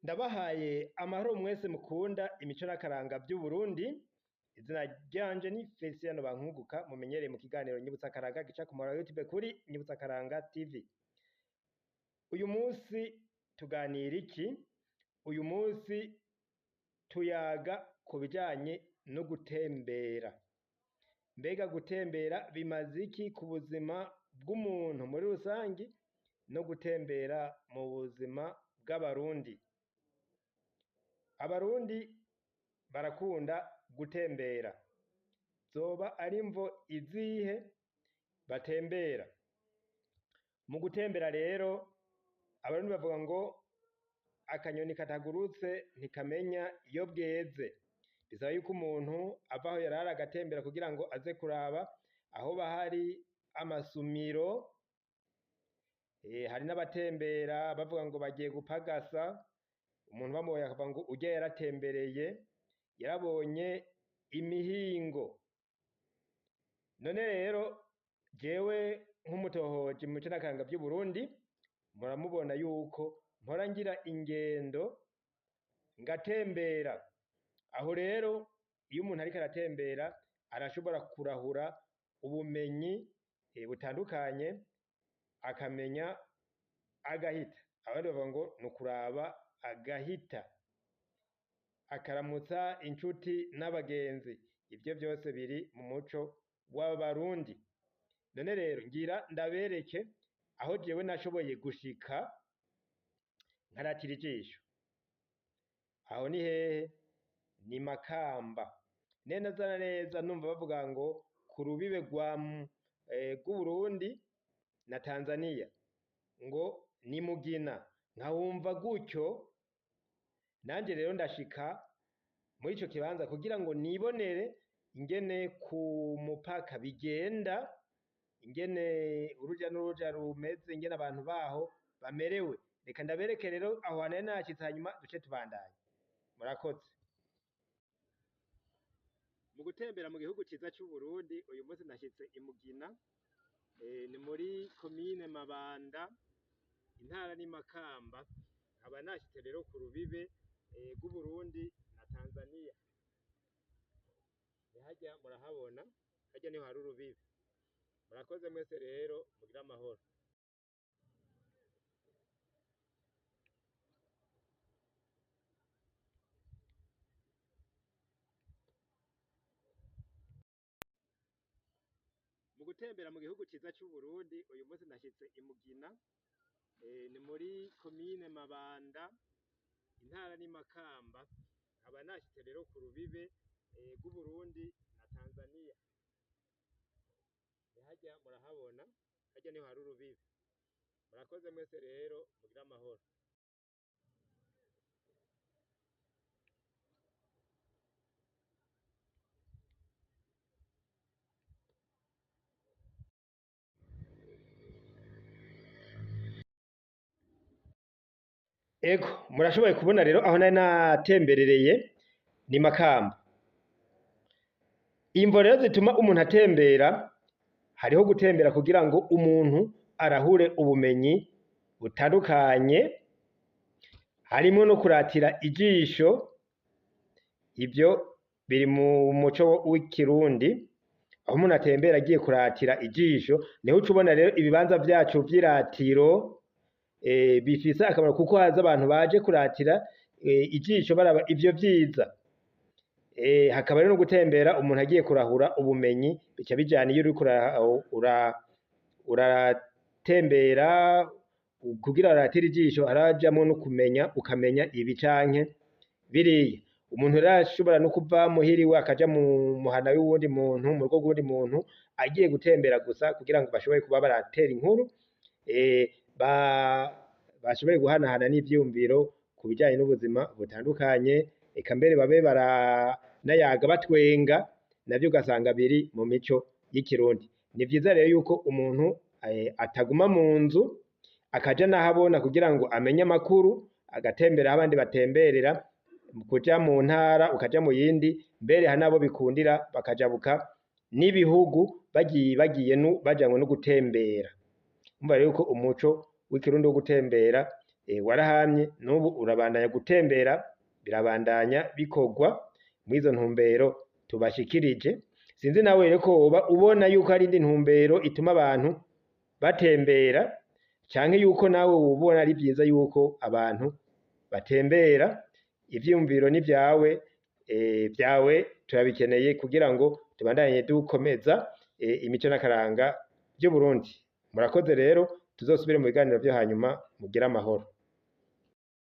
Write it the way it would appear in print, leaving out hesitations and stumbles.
Ndabahaye amahoro mwese mukunda imico n'akaranga vy'Uburundi. Izina ryanje ni Feliciano Bankunguka, mumenyereye mu kiganiro Nyibutsa Akaranga gica ku muhora wa YouTube kuri Nyibutsa Akaranga TV. Uyu musi tuganira iki? Uyu musi tuyaga ku bijanye no gutembera. Mbega gutembera bimaze iki ku buzima bw'umuntu muri rusangi no gutembera mu buzima bw'Abarundi? Abarundi barakunda gutembera. Zoba ari imvo izihe batembera? Mu gutembera rero Abarundi bavuga ngo akanyoni katagurutse ntikamenya iyo bweze. Bisaba yuko umuntu ava aho yarara agatembera kugira ngo aze kuraba aho bahari amasumiro. Hari n'abatembera bavuga ngo bagiye gupagasa. Umuntu bamubonye akavuga ngo urya yaratembereye, yarabonye imihingo. None rero jewe nk'umutohoji mu mico n'akaranga vy'Uburundi, muramubona yuko mpora ngira ingendo ngatembera. Aho rero iyo umuntu ariko aratembera arashobora kurahura ubumenyi butandukanye, akamenya agahita. Abandi bavuga ngo ni ukuraba agahita, akaramutsa inshuti n'abagenzi. Ivyo vyose biri mu muco w'Abarundi. None rero ngira ndabereke aho jewe nashoboye gushika nkaratira ijisho. Aho ni hehe? Ni Makamba. Neza na neza numva bavuga ngo ku rubibe rw'Uburundi na Tanzania, ngo ni Mugina. Nkawumva gutyo, nanje rero ndashika muri ico kibanza kugira ngo nibonere ingene ku mupaka bigenda, ingene uruja n'uruja rumeze, ingene abantu baho bamerewe. Reka ndabereke rero aho hantu nashitse, hanyuma duce tubandanya. Murakoze. Mu gutembera mu gihugu ciza c'Uburundi, uyu munsi nashitse i Mugina, ni muri komine Mabanda, intara ni Makamba. Aba nashitse rero ku rubibe rw'Uburundi na Tanzania. Harya murahabona, harya niho hari urubibe. Murakoze mwese rero, mugira amahoro. Mu gutembera mu gihugu ciza c'Uburundi, uyu munsi nashitse i Mugina, ni muri komine Mabanda, intara ni Makamba. Aba nashitse rero ku rubibe rw'Uburundi na Tanzania. Harya murahabona, harya niho hari urubibe. Murakoze mwese rero, mugira amahoro. Ego, murashoboye kubona rero aho nari natemberereye ni Makamba. Imvo rero zituma umuntu atembera, hariho gutembera kugira ngo umuntu arahure ubumenyi butandukanye, harimo no kuratira ijisho. Ivyo biri mu muco w'ikirundi. Aho umuntu atembera agiye kuratira ijisho, niho uca ubona rero ibibanza vyacu vy'iratiro bifise akamaro, kuko haza abantu baje kuratira ijisho baraba ivyo vyiza. Hakaba rero no gutembera umuntu agiye kurahura ubumenyi, bica bijana iyo uriko uratembera kugira uratire ijisho, harajamwo no kumenya, ukamenya ibi canke biriya. Umuntu rero arashobora no kuva muhiriwe akaja mu muhana w'uwundi muntu, mu rugo rw'uwundi muntu, agiye gutembera gusa kugira ngo bashobore kuba baratera inkuru, bashobore guhanahana n'ivyiyumviro ku bijanye n'ubuzima butandukanye, eka mbere babe baranayaga batwenga, navyo ugasanga biri mu mico y'ikirundi. Ni vyiza rero yuko umuntu ataguma mu nzu, akaja n'ahabona kugira ngo amenye amakuru, agatembera aho abandi batemberera, kuja mu ntara ukaja mu yindi, mbere hari n'abo bikundira bakajabuka n'ibihugu bajanwe no gutembera. Umva rero yuko umuco w'ikirundi wo gutembera warahamye n'ubu urabandanya gutembera, birabandanya bikorwa mw'izo ntumbero tubashikirije. Sinzi nawe rero ko woba ubona yuko hari indi ntumbero ituma abantu batembera, canke yuko nawe wobona ari vyiza yuko abantu batembera. Ivyiyumviro ni vyawe turabikeneye kugira ngo tubandanye dukomeza imico n'akaranga vy'Uburundi. Murakoze rero, tuzosubire mu biganiro vyo hanyuma, mugire amahoro.